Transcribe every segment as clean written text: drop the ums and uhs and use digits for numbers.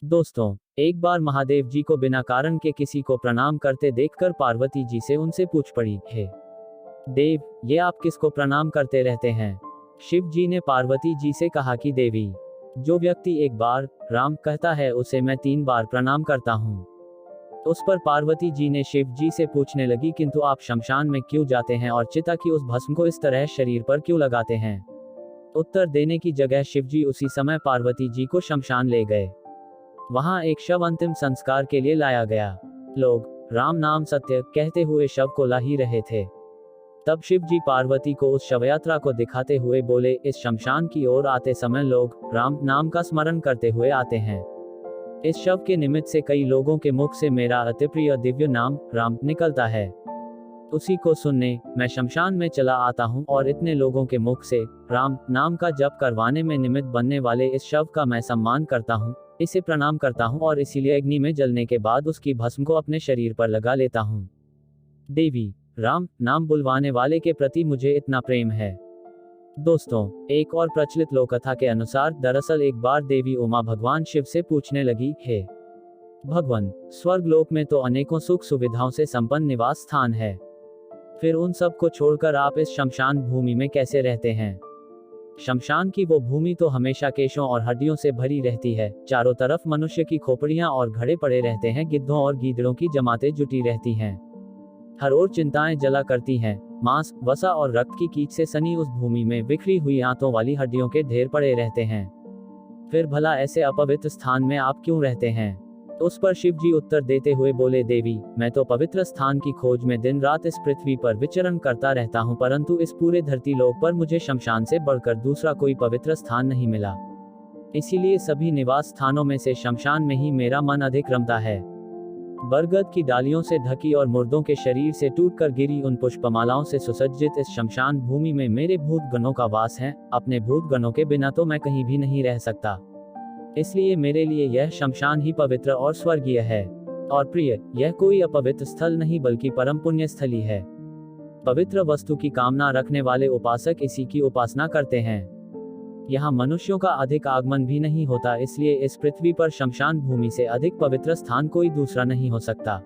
दोस्तों, एक बार महादेव जी को बिना कारण के किसी को प्रणाम करते देखकर पार्वती जी से उनसे पूछ पड़ी, हे देव, ये आप किसको प्रणाम करते रहते हैं? शिव जी ने पार्वती जी से कहा कि देवी, जो व्यक्ति एक बार राम कहता है उसे मैं 3 बार प्रणाम करता हूँ। उस पर पार्वती जी ने शिव जी से पूछने लगी, किंतु आप शमशान में क्यों जाते हैं और चिता की उस भस्म को इस तरह शरीर पर क्यों लगाते हैं? उत्तर देने की जगह शिव जी उसी समय पार्वती जी को शमशान ले गए। वहां एक शव अंतिम संस्कार के लिए लाया गया। लोग राम नाम सत्य कहते हुए शव को ला ही रहे थे। तब शिव जी पार्वती को उस शवयात्रा को दिखाते हुए बोले, इस शमशान की ओर आते समय लोग राम नाम का स्मरण करते हुए आते हैं। इस शव के निमित्त से कई लोगों के मुख से मेरा अति प्रिय दिव्य नाम राम निकलता है। उसी को सुनने मैं शमशान में चला आता हूँ और इतने लोगों के मुख से राम नाम का जप करवाने में निमित्त बनने वाले इस शव का मैं सम्मान करता हूँ, इसे प्रणाम करता हूँ और इसीलिए अग्नि में जलने के बाद उसकी भस्म को अपने शरीर पर लगा लेता हूँ। देवी, राम नाम बुलवाने वाले के प्रति मुझे इतना प्रेम है। दोस्तों, एक और प्रचलित लोककथा के अनुसार दरअसल एक बार देवी उमा भगवान शिव से पूछने लगी, हे भगवान, स्वर्ग लोक में तो अनेकों सुख सुविधाओं से संपन्न निवास स्थान है, फिर उन सब को छोड़कर आप इस शमशान भूमि में कैसे रहते हैं? शमशान की वो भूमि तो हमेशा केशों और हड्डियों से भरी रहती है, चारों तरफ मनुष्य की खोपड़ियां और घड़े पड़े रहते हैं, गिद्धों और गीदड़ों की जमातें जुटी रहती हैं, हर ओर चिंताएं जला करती हैं, मांस, वसा और रक्त की कीच से सनी उस भूमि में बिखरी हुई आंतों वाली हड्डियों के ढेर पड़े रहते हैं। फिर भला ऐसे अपवित्र स्थान में आप क्यों रहते हैं? उस पर शिव जी उत्तर देते हुए बोले, देवी, मैं तो पवित्र स्थान की खोज में दिन रात इस पृथ्वी पर विचरण करता रहता हूँ, परंतु इस पूरे धरती लोक पर मुझे शमशान से बढ़कर दूसरा कोई पवित्र स्थान नहीं मिला। इसीलिए सभी निवास स्थानों में से शमशान में ही मेरा मन अधिक रमता है। बरगद की डालियों से ढकी और मुर्दों के शरीर से टूटकर गिरी उन पुष्पमालाओं से सुसज्जित इस शमशान भूमि में मेरे भूत गणों का वास है। अपने भूत गणों के बिना तो मैं कहीं भी नहीं रह सकता, इसलिए मेरे लिए यह शमशान ही पवित्र और स्वर्गीय है और प्रिय। यह कोई अपवित्र स्थल नहीं बल्कि परम पुण्य स्थली है। पवित्र वस्तु की कामना रखने वाले उपासक इसी की उपासना करते हैं। यहाँ मनुष्यों का अधिक आगमन भी नहीं होता, इसलिए इस पृथ्वी पर शमशान भूमि से अधिक पवित्र स्थान कोई दूसरा नहीं हो सकता।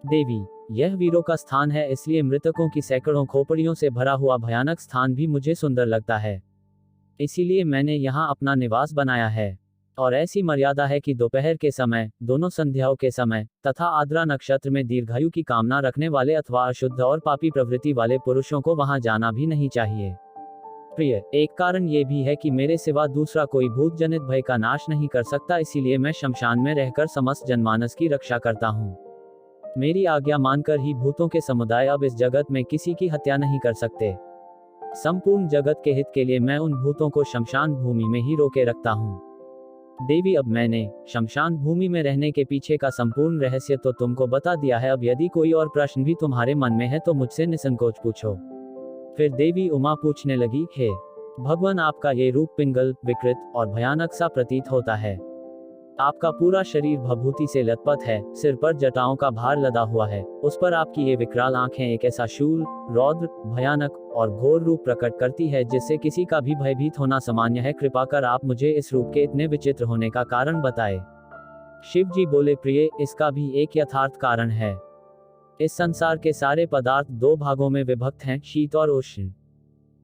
देवी, यह वीरों का स्थान है, इसलिए मृतकों की सैकड़ों खोपड़ियों से भरा हुआ भयानक स्थान भी मुझे सुंदर लगता है। इसीलिए मैंने यहाँ अपना निवास बनाया है। और ऐसी मर्यादा है कि दोपहर के समय, दोनों संध्याओं के समय तथा आद्रा नक्षत्र में दीर्घायु की कामना रखने वाले अथवा अशुद्ध और पापी प्रवृत्ति वाले पुरुषों को वहां जाना भी नहीं चाहिए। प्रिय, एक कारण ये भी है कि मेरे सिवा दूसरा कोई भूत जनित भय का नाश नहीं कर सकता, इसीलिए मैं शमशान में रहकर समस्त जनमानस की रक्षा करता हूँ। मेरी आज्ञा मानकर ही भूतों के समुदाय अब इस जगत में किसी की हत्या नहीं कर सकते। संपूर्ण जगत के हित के लिए मैं उन भूतों को शमशान भूमि में ही रोके रखता हूँ। देवी, अब मैंने शमशान भूमि में रहने के पीछे का संपूर्ण रहस्य तो तुमको बता दिया है। अब यदि कोई और प्रश्न भी तुम्हारे मन में है तो मुझसे निसंकोच पूछो। फिर देवी उमा पूछने लगी, हे भगवान, आपका ये रूप पिंगल, विकृत और भयानक सा प्रतीत होता है। आपका पूरा शरीर भभूति से लथपथ है, सिर पर जटाओं का भार लदा हुआ है, उस पर आपकी ये विकराल आंखें एक ऐसा शूल, रौद्र, भयानक और घोर रूप प्रकट करती है जिससे किसी का भी भयभीत होना सामान्य है। कृपा कर आप मुझे इस रूप के इतने विचित्र होने का कारण बताए। शिव जी बोले, प्रिय, इसका भी एक यथार्थ कारण है। इस संसार के सारे पदार्थ 2 भागों में विभक्त हैं, शीत और उष्ण।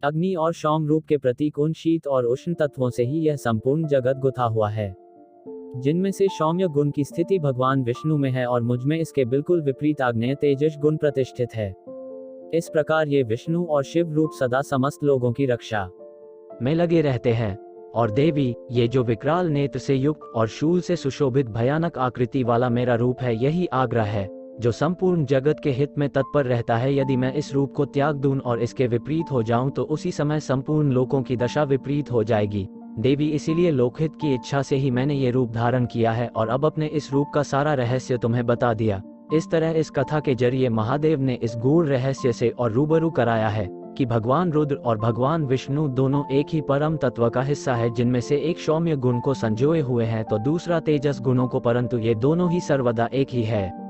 अग्नि और सौम रूप के प्रतीक उन शीत और उष्ण तत्वों से ही यह संपूर्ण जगत गुथा हुआ है, जिनमें से सौम्य गुण की स्थिति भगवान विष्णु में है और मुझ में इसके बिल्कुल विपरीत आग्नेय तेजस गुण प्रतिष्ठित है। इस प्रकार ये विष्णु और शिव रूप सदा समस्त लोगों की रक्षा में लगे रहते हैं। और देवी, ये जो विकराल नेत्र से युक्त और शूल से सुशोभित भयानक आकृति वाला मेरा रूप है, यही आग्रह है जो संपूर्ण जगत के हित में तत्पर रहता है। यदि मैं इस रूप को त्याग दूं और इसके विपरीत हो जाऊं तो उसी समय संपूर्ण लोकों की दशा विपरीत हो जाएगी। देवी, इसीलिए लोकहित की इच्छा से ही मैंने ये रूप धारण किया है और अब अपने इस रूप का सारा रहस्य तुम्हें बता दिया। इस तरह इस कथा के जरिए महादेव ने इस गूढ़ रहस्य से और रूबरू कराया है कि भगवान रुद्र और भगवान विष्णु दोनों एक ही परम तत्व का हिस्सा है, जिनमें से एक सौम्य गुण को संजोए हुए है तो दूसरा तेजस गुणों को, परंतु ये दोनों ही सर्वदा एक ही है।